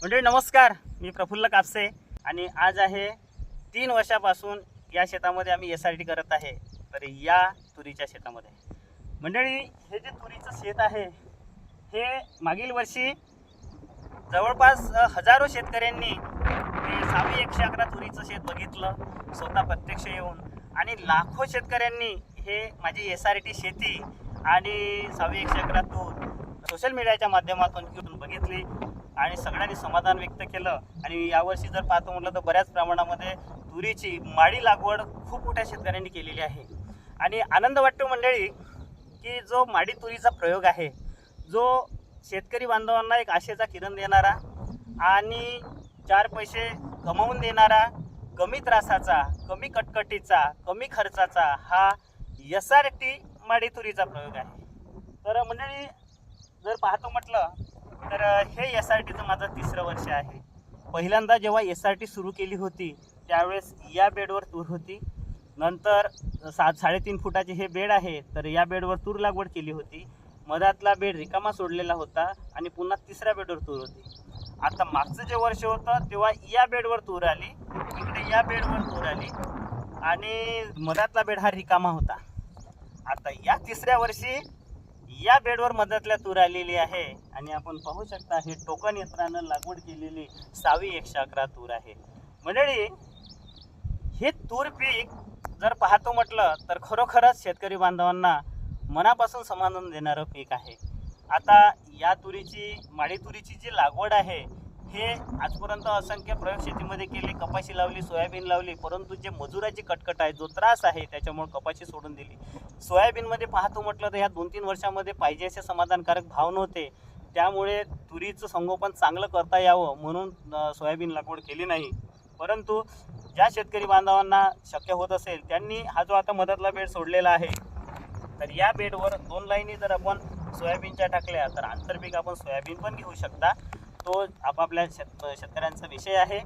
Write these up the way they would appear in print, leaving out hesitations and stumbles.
मंडळी नमस्कार, मी प्रफुल्ल कापसे आणि आज आहे 3 वर्षापासून या शेतामध्ये आम्ही SRT करत आहे. तर या तुरीच्या शेतामध्ये मंडळी हे जे तुरीचं शेत आहे हे मागील वर्षी जवळपास हजारो शेतकऱ्यांनी हे 111 तुरीचं शेत बघितलं स्वतः प्रत्यक्ष येऊन, आणि लाखो शेतकऱ्यांनी हे माझी SRT शेती आणि 111 तूर सोशल मीडियाच्या माध्यमातून घेऊन बघितली आणि सगळ्यांनी समाधान व्यक्त केलं. आणि यावर्षी जर पाहतो म्हटलं तर बऱ्याच प्रमाणामध्ये तुरीची माडी लागवड खूप मोठ्या शेतकऱ्यांनी केलेली आहे. आणि आनंद वाटतो मंडळी की जो माडी तुरीचा प्रयोग आहे, जो शेतकरी बांधवांना एक आशेचा किरण देणारा आणि 4 पैसे कमवून देणारा, कमी त्रासाचा, कमी कटकटीचा, कमी खर्चाचा हा SRT माडी तुरीचा प्रयोग आहे. तर मंडळी जर पाहतो म्हटलं तर हे SRTचं माझं 3रं वर्ष आहे. पहिल्यांदा जेव्हा SRT सुरू केली होती त्यावेळेस या बेडवर तूर होती. नंतर 3.5 फुटाचे हे बेड आहे, तर या बेडवर तूर लागवड केली होती. मधातला बेड रिकामा सोडलेला होता आणि पुन्हा 3ऱ्या बेडवर तूर होती. आता मागचं जे वर्ष होतं तेव्हा या बेडवर तूर आली, इकडे या बेडवर तूर आली आणि मधातला बेड हा रिकामा होता. आता या 3ऱ्या वर्षी या बेडवर मधातल्या तूर आलेली आहे आणि आपण पाहू शकता हे टोकन यंत्रानं लागवड केलेली 111 तूर आहे. मंडळी हे तूर पीक जर पाहतो म्हटलं तर खरोखरच शेतकरी बांधवांना मनापासून समाधान देणारं पीक आहे. आता या तुरीची माडी तुरीची जी लागवड आहे हे आजपर्यंत असंख्य प्रयोग शेतीमध्ये केले, कपाशी लावली, सोयाबीन लावली, परंतु जे मजुराची कटकट आहे, जो त्रास आहे त्याच्यामुळे कपाशी सोडून दिली. सोयाबीनमध्ये पाहतो म्हटलं तर ह्या 2-3 वर्षामध्ये पाहिजे असे समाधानकारक भाव नव्हते, त्यामुळे तुरीचं संगोपन चांगलं करता यावं म्हणून सोयाबीन लागवड केली नाही. परंतु ज्या शेतकरी बांधवांना शक्य होत असेल त्यांनी हा जो आता मधातला बेड सोडलेला आहे, तर या बेडवर 2 लाईनी जर आपण सोयाबीनच्या टाकल्या तर आंतरपीक आपण सोयाबीन पण घेऊ शकता. तो आपापल्या शेतकऱ्यांचा विषय आहे.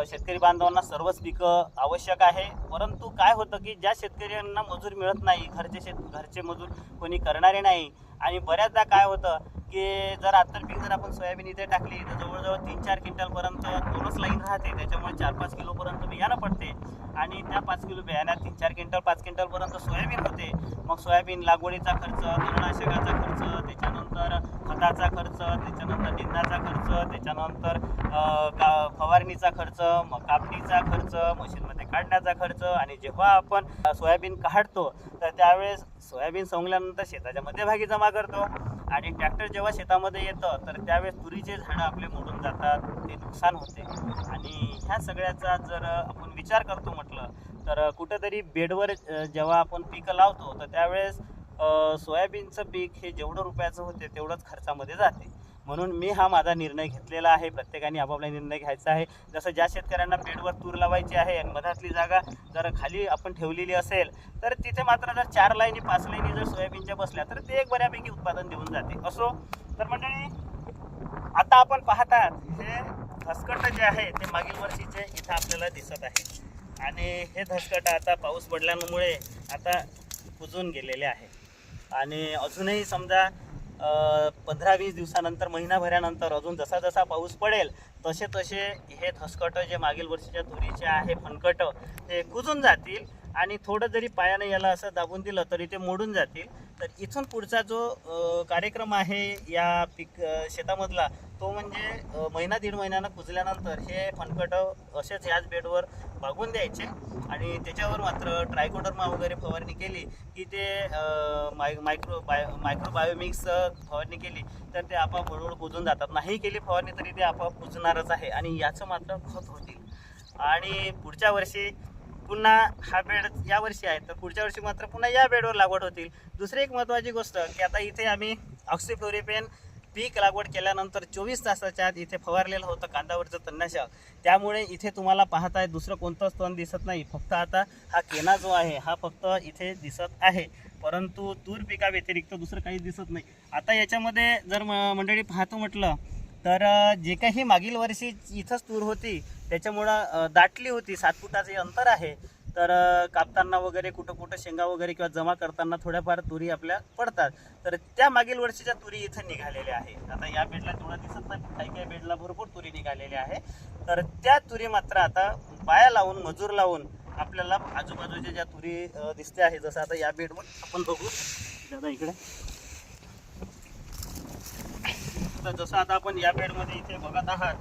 शेतकरी बांधवांना सर्वच पिकं आवश्यक आहे. परंतु काय होतं की ज्या शेतकऱ्यांना मजूर मिळत नाही, घरचे मजूर कोणी करणारे नाही, आणि बऱ्याचदा काय होतं की जर आंतरपीक जर आपण सोयाबीन इथे टाकली तर जवळजवळ 3-4 क्विंटलपर्यंत 2च लाईन राहते, त्याच्यामुळे 4-5 किलोपर्यंत बियाणं पडते आणि त्या 5 किलो बियाण्यात 3-4 क्विंटल 5 क्विंटलपर्यंत सोयाबीन होते. मग सोयाबीन लागवडीचा खर्च, तणनाशकाचा खर्च, त्याच्यानंतर खताचा खर्च, त्याच्यानंतर निंदाचा खर्च, त्याच्यानंतर फवारणीचा खर्च, मग कापणीचा खर्च, मशीनमध्ये काढण्याचा खर्च, आणि जेव्हा आपण सोयाबीन काढतो तर त्यावेळेस सोयाबीन सोंगल्यानंतर शेताच्या मध्यभागी जमा करतो आणि ट्रॅक्टर जेव्हा शेतामध्ये येतं तर त्यावेळेस तुरीचे झाडं आपले मोडून जातात, ते नुकसान होते. आणि ह्या सगळ्याचा जर आपण विचार करतो म्हटलं तर कुठंतरी बेडवर जेव्हा आपण पिकं लावतो तर त्यावेळेस सोयाबीनचं पीक हे जेवढं रुपयाचं होते तेवढंच खर्चामध्ये जाते. म्हणून मी हा माझा निर्णय घेतलेला आहे. प्रत्येकाने आपापला निर्णय घ्यायचा आहे. जसं ज्या शेतकऱ्यांना बेडवर तूर लावायची आहे आणि मधातली जागा जर खाली आपण ठेवलेली असेल तर तिथे मात्र जर 4 लाईनी 5 लाईनी जर सोयाबीनच्या बसल्या तर ते एक बऱ्यापैकी उत्पादन देऊन जाते. असो तर मंडळी आता आपण पाहतात हे धसकट जे आहे ते मागील वर्षीचे इथं आपल्याला दिसत आहे आणि हे धसकट आता पाऊस पडल्यामुळे आता कुजून गेलेले आहे आणि अजूनही समजा 15-20 दिवसानंतर, महिनाभरानंतर अजून जसा जसा पाऊस पडेल तसे तसे हे धसकट जे मागील वर्षीच्या तुरीचे आहे फणकट ते कुजून जातील आणि थोडं जरी पायाने याला असं दाबून दिलं तरी ते मोडून जातील. तर इथून पुढचा जो कार्यक्रम आहे या शेतामधला तो म्हणजे महिना 1.5 महिन्यानं कुजल्यानंतर हे फणकट असेच याच बेडवर बागून द्यायचे आणि त्याच्यावर मात्र ट्रायकोडर्मा वगैरे फवारणी केली की ते मायक्रो बायोमिक्स फवारणी केली तर ते आपोआप हळूहळू कुजून जातात. नाही केली फवारणी तरी ते आपोआप कुजणारच आहे आणि याचं मात्र खत होतील. आणि पुढच्या वर्षी पुन्हा हा बेड या वर्षी आहे तर पुढच्या वर्षी मात्र पुन्हा या बेडवर लागवड होतील. दुसरी एक महत्त्वाची गोष्ट की आता इथे आम्ही ऑक्सिफ्लोरिपेन पीक लागवड केल्यानंतर 24 तासाच्या आत इथे फवारलेलं होतं कांदावरचं तणनाशक. त्यामुळे इथे तुम्हाला पाहताय दुसरं कोणतंच तण दिसत नाही, फक्त आता हा केना जो आहे हा फक्त इथे दिसत आहे, परंतु तूर पिका व्यतिरिक्त दुसरं काही दिसत नाही. आता याच्यामध्ये जर मंडळी पाहतो म्हटलं तर जे काही मागील वर्षी इथंच तूर होती त्याच्यामुळं दाटली होती, 7 फुटाचे अंतर आहे, तर कापताना वगैरे कुठं कुठं शेंगा वगैरे किंवा जमा करताना थोड्याफार तुरी आपल्या पडतात. तर त्या मागील वर्षीच्या तुरी इथं निघालेल्या आहे. आता या बेडला तेवढं दिसत नाही, काही काही बेडला भरपूर तुरी निघालेल्या आहे. तर त्या तुरी मात्र आता बाया लावून मजूर लावून आपल्याला आजूबाजूच्या ज्या तुरी दिसते आहे, जसं आता या बेडवर आपण बघू दादा इकडे, तर जसं आता आपण या बेडमध्ये इथे बघत आहात,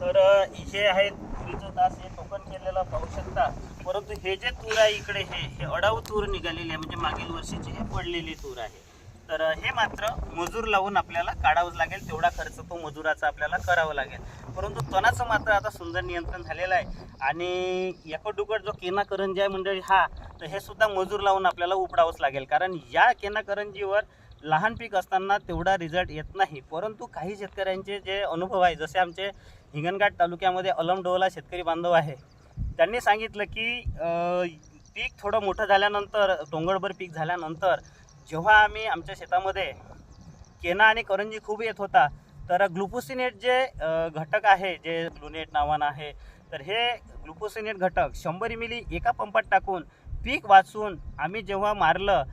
तर हे आहे तुरीचं तास, हे टोकन केलेलं पाहू शकता. परंतु हे जे तूर आहे इकडे हे अडाऊ तूर निघालेली आहे, म्हणजे मागील वर्षीची हे पडलेली तूर आहे. तर हे मात्र मजूर लावून आपल्याला काढावंच लागेल, तेवढा खर्च तो मजुराचा आपल्याला करावा लागेल. परंतु तणाचं मात्र आता सुंदर नियंत्रण झालेलं आहे. आणि एकडुकड जो केना करंजी आहे मंडळी हा, तर हे सुद्धा मजूर लावून आपल्याला उपडावंच लागेल. कारण या केना करंजीवर लहान पीक असताना तेवढा रिझल्ट येत नाही. परंतु काही शेतकऱ्यांचे जे अनुभव आहे, जसे आमचे हिंगणघाट तालुक्यामध्ये अलमडोला शेतकरी बांधव आहे, त्यांनी सांगितलं की पीक थोडं मोठं झाल्यानंतर, डोंगरभर पीक झाल्यानंतर जेव्हा आम्ही आमच्या शेतामध्ये केना आणि करंजी खूप येत होता, तर ग्लुफोसिनेट जे घटक आहे, जे ग्लुनेट नावानं आहे, तर हे ग्लुफोसिनेट घटक 100 मिली एका पंपात टाकून पीक वाचून आम्ही जेव्हा मारलं,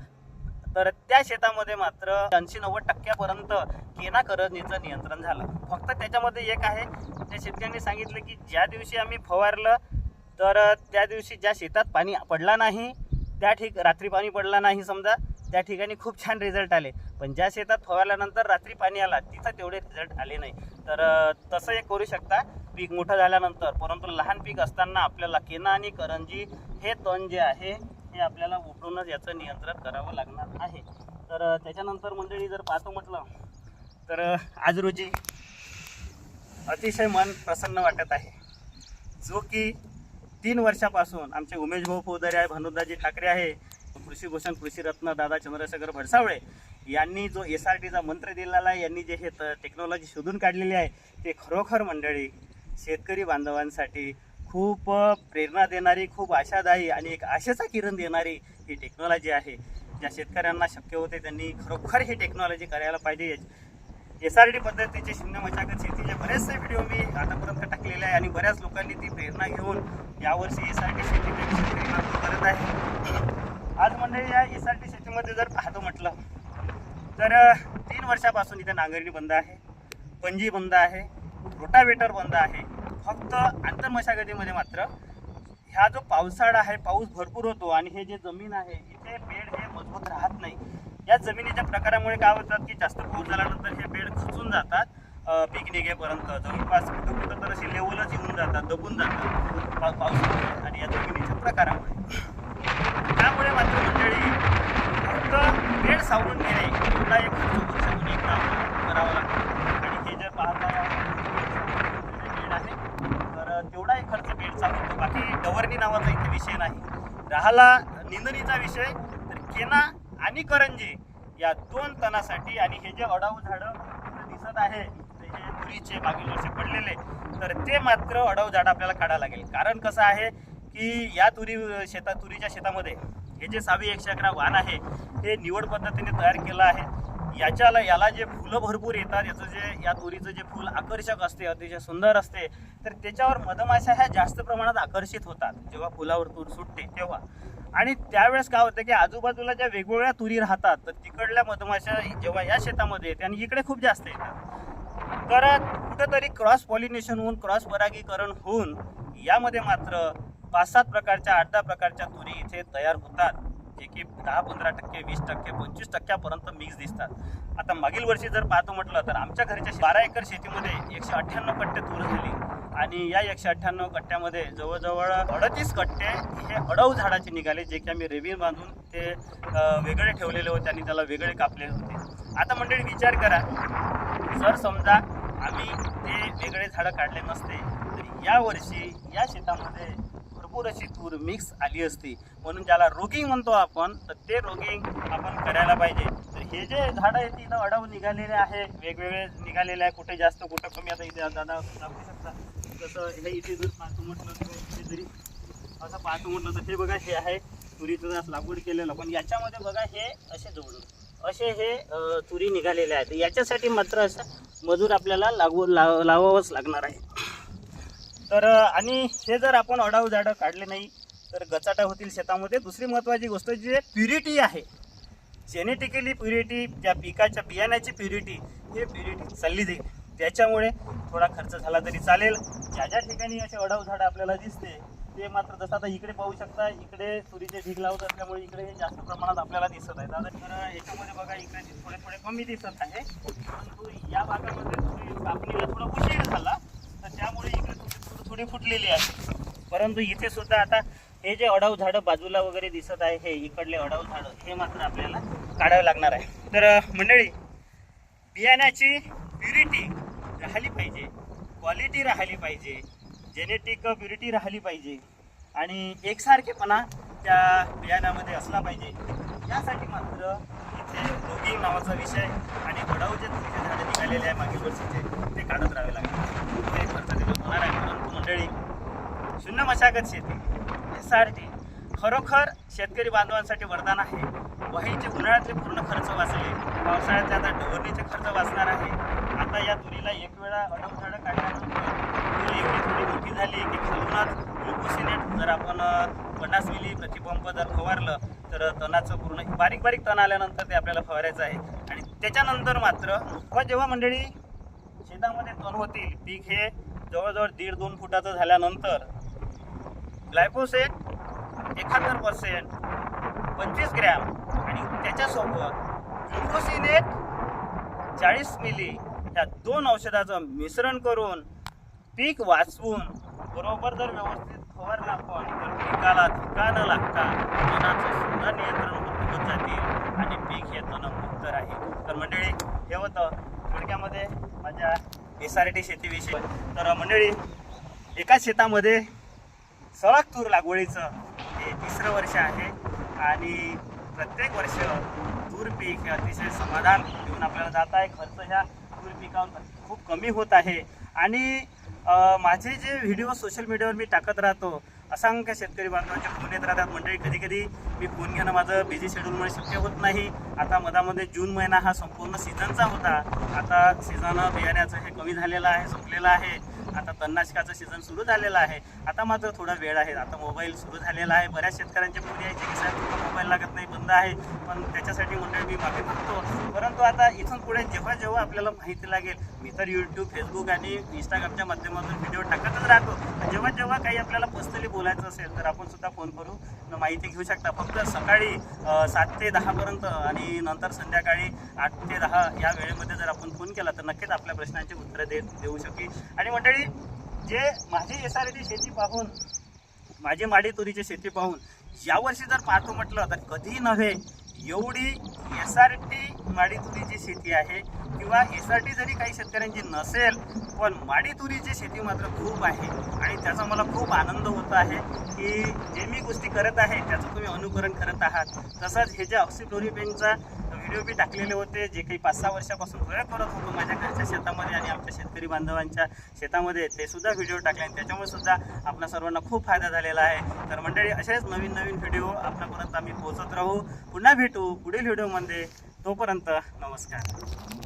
तर त्या शेतामध्ये मात्र 80-90% केना करंजीचं नियंत्रण झालं. फक्त त्याच्यामध्ये एक आहे, त्या शेतकऱ्यांनी सांगितलं की ज्या दिवशी आम्ही फवारलं, तर त्या दिवशी ज्या शेतात पाणी पडला नाही, रात्री पाणी पडला नाही समजा, त्या ठिकाणी खूप छान रिझल्ट आले. पण ज्या शेतात फवारल्यानंतर रात्री पाणी आला, तिथं तेवढे रिझल्ट आले नाही. तर तसं एक करू शकता पीक मोठं झाल्यानंतर. परंतु लहान पीक असताना आपल्याला केना आणि करंजी हे तण जे आहे हे आपल्याला उपडूनच याचं नियंत्रण करावं लागणार आहे. तर त्याच्यानंतर मंडळी जर पाहतो म्हटलं, तर आज रोजी अतिशय मन प्रसन्न वाटत आहे, जो की 3 वर्षापासून आमचे उमेश भाऊ पोदारे आहे, भानुदाजी ठाकरे आहे, कृषीभूषण कृषीरत्न दादा चंद्रशेखर भडसावळे यांनी जो SRTचा मंत्र दिलेला आहे, यांनी जे हे टेक्नॉलॉजी शोधून काढलेली आहे, ते खरोखर मंडळी शेतकरी बांधवांसाठी खूप प्रेरणा देणारी, खूप आशादायी आणि एक आशेचा किरण देणारी ही टेक्नॉलॉजी आहे. ज्या शेतकऱ्यांना शक्य होते त्यांनी खरोखर ही टेक्नॉलॉजी करायला पाहिजे. SRT पद्धतीचे शून्य मशागत शेतीचे बरेचसे व्हिडिओ मी आतापर्यंत टाकलेले आहे आणि बऱ्याच लोकांनी ती प्रेरणा घेऊन यावर्षी SRT शेतीचे शेतकरी लागू करत आहे. आज मंडळी या SRT शेतीमध्ये जर पाहतो म्हटलं, तर 3 वर्षापासून इथे नांगरणी बंद आहे, पंजी बंद आहे, रोटावेटर बंद आहे. फक्त आंतरमशागतीमध्ये मात्र ह्या जो पावसाळा आहे, पाऊस भरपूर होतो आणि हे जे जमीन आहे इथे बेड हे मजबूत राहत नाही. या जमिनीच्या प्रकारामुळे काय होतात की जास्त पाऊस झाल्यानंतर हे बेड खचून जातात, पीक निघेपर्यंत जवळपास कुठं तर अशी लेवलच येऊन जातात, दबून जातात पावसामुळे आणि या जमिनीच्या प्रकारामुळे. त्यामुळे मात्र मंडळी फक्त बेड सावरून घेणे एवढा एक खर्च वर्षातून एकदा करावा लागतो. आणि हे जर पाहता बेड आहे, तर तेवढा एक खर्च बेडचा होतो. बाकी डवरणी नावाचा इथे विषय नाही. राहिला निंदणीचा विषय, तर केना आणि करंजी या 2 तणासाठी आणि हे जे अडाऊ झाडं दिसत आहे, हे तुरीचे मागील वर्षी पडलेले, तर ते मात्र अडाऊ झाडं आपल्याला काढावं लागेल. कारण कसं आहे की या तुरीच्या शेतामध्ये हे जे 111 वाण आहे हे निवड पद्धतीने तयार केलं आहे. याला जे फुलं भरपूर येतात, या तुरीचं जे फुल आकर्षक असते, अतिशय सुंदर असते, तर त्याच्यावर मधमाशा ह्या जास्त प्रमाणात आकर्षित होतात जेव्हा फुलावर तूर सुटते तेव्हा. आणि त्यावेळेस काय होतं की आजूबाजूला ज्या वेगवेगळ्या तुरी राहतात, तर तिकडल्या मधमाशा जेव्हा या शेतामध्ये येते आणि इकडे खूप जास्त येतात, तर कुठंतरी क्रॉस पॉलिनेशन होऊन, क्रॉस परागीकरण होऊन यामध्ये मात्र 5-7 प्रकारच्या, 8-10 प्रकारच्या तुरी इथे तयार होतात, जे की 10-15%, 20%, 25% मिक्स दिसतात. आता मागील वर्षी जर पाहतो म्हटलं, तर आमच्या घरच्या 12 एकर शेतीमध्ये 198 कट्टे तूर झाली आणि या 198 कट्ट्यामध्ये जवळजवळ 38 कट्टे हे अडाऊ झाडाचे निघाले, जे की आम्ही रेवीन बांधून ते वेगळे ठेवलेले होते आणि त्याला वेगळे कापले होते. आता मंडळी विचार करा, जर समजा आम्ही ते वेगळे झाडं काढले नसते, तर यावर्षी या शेतामध्ये भरपूर अशी तूर मिक्स आली असती. म्हणून ज्याला रोगिंग म्हणतो आपण, तर ते रोगिंग आपण करायला पाहिजे. तर हे जे झाडं आहेत इथं अडाऊ निघालेले आहे, वेगवेगळे निघालेले आहे, कुठे जास्त कुठं कमी. आता इथे दादा दाखवू शकता, जसं हे इथे जर पाहतो म्हटलं, तर इथे जरी असं पाहतो म्हटलं, तर हे बघा, हे आहे तुरीचं जास्त लागवड केलेलं. पण याच्यामध्ये बघा हे असे हे तुरी निघालेले आहेत. याच्यासाठी मात्र असं मजूर आपल्याला लावावंच लागणार आहे. तर आणि हे जर आपण अडाऊ झाडं काढले नाही, तर गचाटा होतील शेतामध्ये. दुसरी महत्त्वाची गोष्ट जी प्युरिटी आहे, जेनेटिकली प्युरिटी, त्या पिकाच्या बियाण्याची प्युरिटी, हे प्युरिटी चालली जाईल. त्याच्यामुळे थोडा खर्च झाला तरी चालेल. ज्या ज्या ठिकाणी असे अडाऊ झाडं आपल्याला दिसते ते मात्र, जसं आता इकडे पाहू शकता, इकडे तुरीचे ढीग लावत असल्यामुळे इकडे हे जास्त प्रमाणात आपल्याला दिसत आहे. दादा तर याच्यामध्ये बघा इकडे थोडे थोडे कमी दिसत आहे, परंतु या भागामध्ये तुरी कापणीला थोडा उशीर झाला तर त्यामुळे इकडे तुरी थोडी फुटलेली आहे. परंतु इथे सुद्धा आता हे जे अडाऊ झाडं बाजूला वगैरे दिसत आहे, हे इकडले अडाऊ झाडं, हे मात्र आपल्याला काढावे लागणार आहे. तर मंडळी, बियाण्याची प्युरिटी राहिली पाहिजे, क्वालिटी राहिली पाहिजे, जेनेटिक प्युरिटी राहिली पाहिजे आणि एकसारखेपणा त्या बियाण्यामध्ये असला पाहिजे. यासाठी मात्र इथे रोगी नावाचा विषय आणि अडाऊ जे तुरीचे झाडे निघालेले आहे मागील वर्षीचे, ते काढत राहावे लागेल. ते खर्च तिथे होणार आहे. परंतु मंडळी, शून्य मशागत शेती, SRT खरोखर शेतकरी बांधवांसाठी वरदान आहे. वहीचे उन्हाळ्यातले पूर्ण खर्च वाचले, पावसाळ्यातले आता डवरणीचे खर्च वाचणार आहे. आता या तुरीला एक वेळा अडाऊ झाडं काढल्यानंतर तुरी एवढी थोडी मोठी झाली की खालूनच ग्लुकोसिनेट जर आपण 50 मिली प्रतिपंप जर फवारलं तर तणाचं पूर्ण बारीक बारीक तण आल्यानंतर ते आपल्याला फवारायचं आहे. आणि त्याच्यानंतर मात्र जेव्हा मंडळी शेतामध्ये तण होतील, पीक हे जवळजवळ 1.5-2 फुटाचं झाल्यानंतर ग्लायफोसेट 71%, 25 ग्रॅम आणि त्याच्यासोबत ग्लुकोसिनेट 40 मिली, या 2 औषधाचं मिश्रण करून पीक वाचवून बरोबर जर व्यवस्थित फवारलं आपण तर पिकाला धक्का न लागता तणाचं सुद्धा नियंत्रण होत जातील आणि पीक हे तणमुक्त राहील. तर मंडळी, हे होतं थोडक्यामध्ये माझ्या SRT शेतीविषयी. तर मंडळी, एकाच शेतामध्ये सळग तूर लागवडीचं हे 3रं वर्ष आहे आणि प्रत्येक वर्ष तूर पीक हे अतिशय समाधान देऊन आपल्याला जात आहे. खर्च ह्या तूर पिकावर खूप कमी होत आहे. आणि माझे जे व्हिडिओ सोशल मीडियावर मी टाकत राहतो, असंख्य शेतकरी बांधवांचे फोन येत राहतात. मंडळी, कधी कधी मी फोन घेणं माझं बिझी शेड्यूलमुळे शक्य होत नाही. आता मधामध्ये जून महिना हा संपूर्ण सीझनचा होता. आता सीझन बियाण्याचं हे कमी झालेलं आहे, संपलेलं आहे. आता तणनाशकाचं सीझन सुरू झालेलं आहे. आता मात्र थोडा वेळ आहे. आता मोबाईल सुरू झालेला आहे. बऱ्याच शेतकऱ्यांचे फोन यायचे की साहेब तुमचा मोबाईल लागत नाही, बंद आहे. पण त्याच्यासाठी मंडळी मी माफी मागतो. परंतु आता इथून पुढे जेव्हा जेव्हा आपल्याला माहिती लागेल, मी तर यूट्यूब, फेसबुक आणि इंस्टाग्रामच्या माध्यमातून व्हिडिओ टाकतच राहतो. जेव्हा जेव्हा काही आपल्याला पर्सनली बोलायचं असेल तर आपण सुद्धा फोन करू माहिती घेऊ शकता. फक्त सकाळी 7 ते 10 पर्यंत आणि नंतर संध्याकाळी 8 ते 10 या वेळेमध्ये जर आपण फोन केला तर नक्कीच आपल्या प्रश्नांची उत्तरं देऊ शकेल. आणि मंडळी, जे माझी SRT शेती पाहून, माझी माडी तुरीची शेती पाहून यावर्षी जर पाहतो म्हटलं तर कधी नव्हे एवढी SRT माडी तुरीची शेती आहे. किंवा SRT जरी काही शेतकऱ्यांची नसेल, पण माडी तुरीची शेती मात्र खूप आहे. आणि त्याचा मला खूप आनंद होत आहे की जे मी गोष्टी करत आहे त्याचं तुम्ही अनुकरण करत आहात. तसंच हे जे ऑक्सिफ्लोरिपेनचा व्हिडिओ मी टाकलेले होते, जे काही 5-6 वर्षापासून प्रयोग करत होतो माझ्या घरच्या शेतामध्ये आणि आमच्या शेतकरी बांधवांच्या शेतामध्ये, ते सुद्धा व्हिडिओ टाकले आणि त्याच्यामुळे सुद्धा आपल्या सर्वांना खूप फायदा झालेला आहे. तर मंडळी, असेच नवीन नवीन व्हिडिओ आपल्यापर्यंत आम्ही पोहोचत राहू. पुन्हा भेटू पुढील व्हिडिओमध्ये. तोपर्यंत नमस्कार.